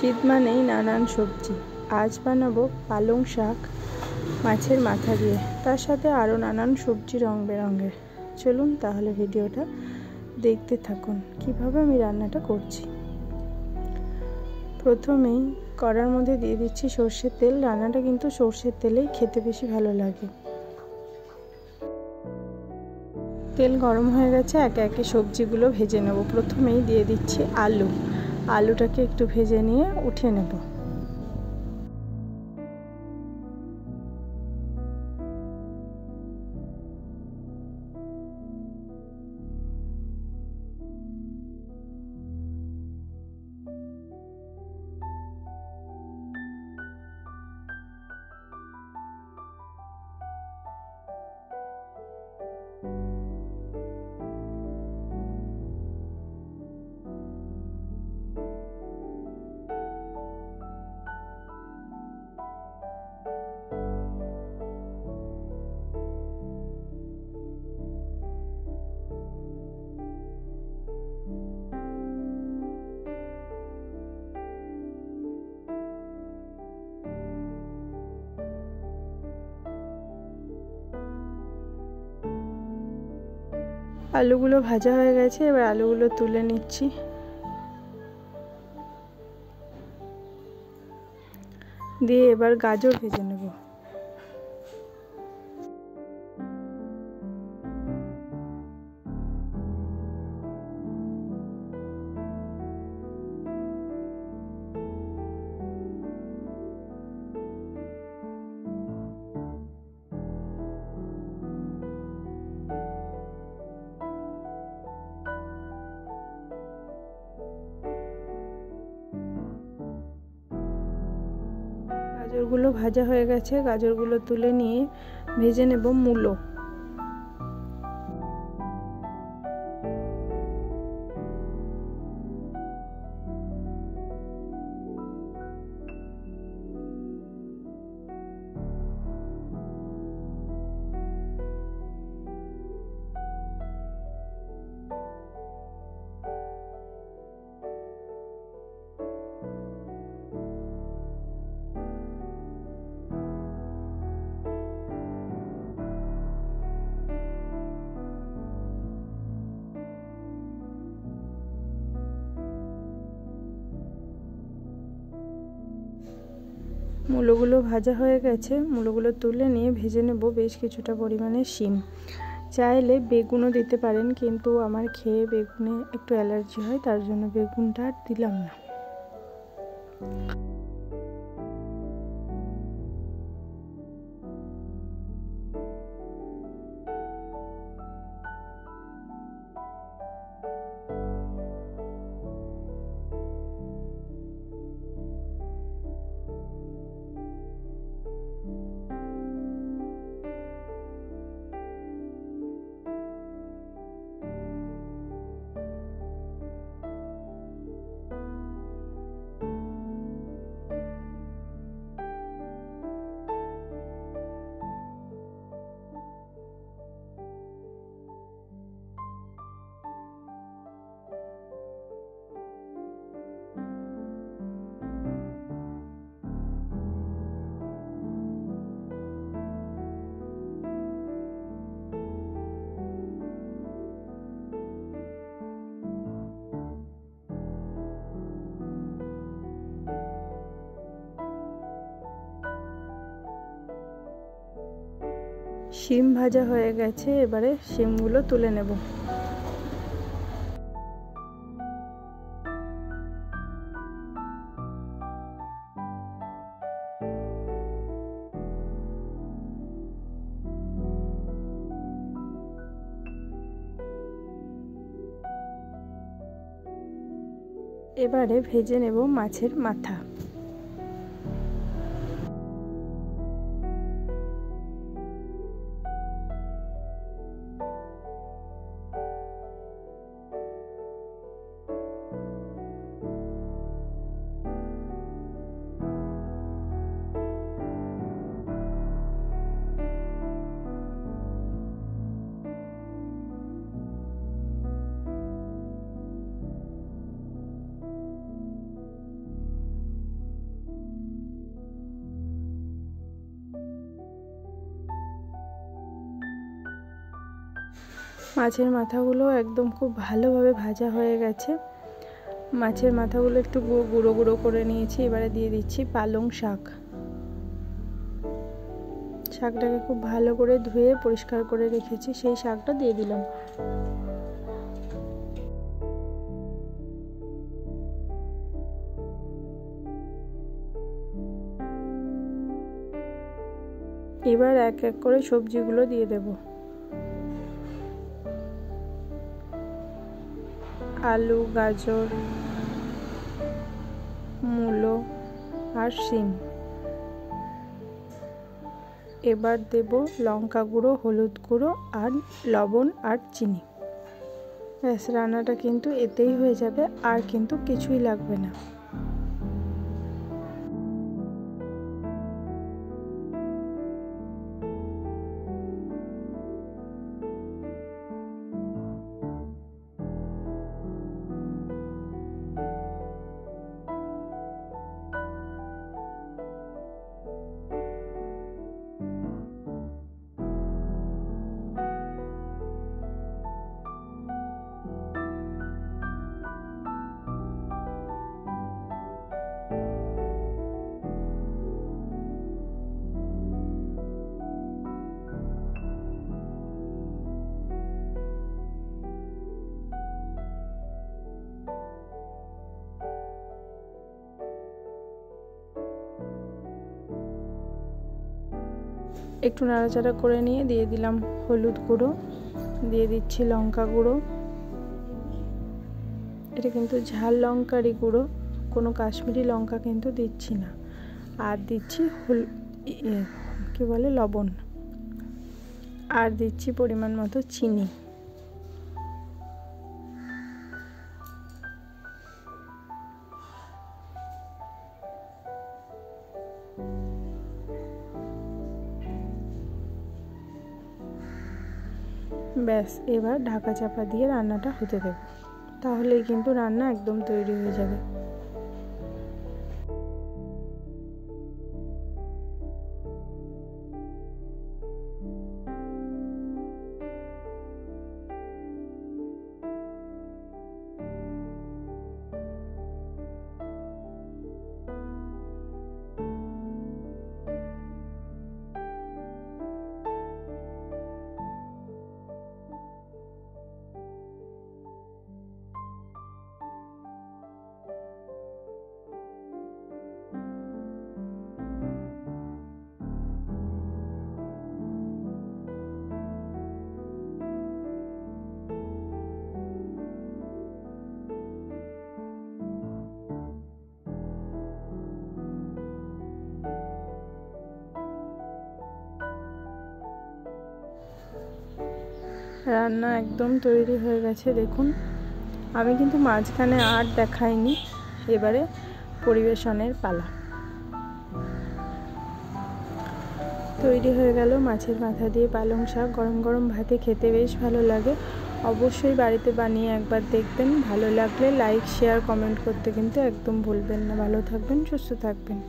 শীত মানেই নানান সবজি। আজ বানাবো পালং শাক মাছের মাথা দিয়ে, তার সাথে আরও নানান সবজি রং বেরঙের। চলুন তাহলে ভিডিওটা দেখতে থাকুন কিভাবে আমি রান্নাটা করছি। প্রথমেই কড়ার মধ্যে দিয়ে দিচ্ছি সর্ষের তেল। রান্নাটা কিন্তু সর্ষের তেলেই খেতে বেশি ভালো লাগে। তেল গরম হয়ে গেছে, একে একে সবজিগুলো ভেজে নেব। প্রথমেই দিয়ে দিচ্ছি আলুটাকে একটু ভেজে নিয়ে উঠিয়ে নেব। আলুগুলো ভাজা হয়ে গেছে, এবার আলুগুলো তুলে নিচ্ছি। দিয়ে এবার গাজর ভেজে নেব। গাজরগুলো ভাজা হয়ে গেছে, গাজরগুলো তুলে নিয়ে ভেজে নেব মূলো। মূলোগুলো ভাজা হয়ে গেছে, মূলোগুলো তুলে নিয়ে ভেজে নেব বেশ কিছুটা পরিমাণে শিম। চাইলে বেগুনও দিতে পারেন, কিন্তু আমার খেয়ে বেগুনে একটু অ্যালার্জি হয়, তার জন্য বেগুনটা আর দিলাম না। শিম ভাজা হয়ে গেছে, এবারে শিমগুলো তুলে নেব। এবারে ভেজে নেব মাছের মাথা। মাছের মাথাগুলো একদম খুব ভালোভাবে ভাজা হয়ে গেছে। মাছের মাথাগুলো একটু গুঁড়ো গুঁড়ো করে নিয়েছি। এবারে দিয়ে দিচ্ছি পালং শাক। শাকটাকে খুব ভালো করে ধুয়ে পরিষ্কার করে রেখেছি, সেই শাকটা দিয়ে দিলাম। এবার এক এক করে সবজিগুলো দিয়ে দেব। আলু, গাজর, মূলো আর শিম। এবার দেব লঙ্কা গুঁড়ো, হলুদ গুঁড়ো আর লবণ আর চিনি। ব্যাস, রান্নাটা কিন্তু এতেই হয়ে যাবে, আর কিন্তু কিছুই লাগবে না। একটু নাড়াচাড়া করে নিয়ে দিয়ে দিলাম হলুদ গুঁড়ো, দিয়ে দিচ্ছি লঙ্কা গুঁড়ো। এটা কিন্তু ঝাল লঙ্কারই গুঁড়ো, কোনো কাশ্মীরি লঙ্কা কিন্তু দিচ্ছি না। আর দিচ্ছি লবণ, আর দিচ্ছি পরিমাণ মতো চিনি। ব্যাস, এবার ঢাকা চাপা দিয়ে রান্নাটা হতে দেব, তাহলেই কিন্তু রান্না একদম তৈরি হয়ে যাবে। রান্না একদম তৈরি হয়ে গেছে দেখুন। আমি কিন্তু মাঝখানে আর দেখাইনি। এবারে পরিবেশনের পালা। তৈরি হয়ে গেল মাছের মাথা দিয়ে পালং শাক। গরম গরম ভাতে খেতে বেশ ভালো লাগে। অবশ্যই বাড়িতে বানিয়ে একবার দেখবেন। ভালো লাগলে লাইক, শেয়ার, কমেন্ট করতে কিন্তু একদম ভুলবেন না। ভালো থাকবেন, সুস্থ থাকবেন।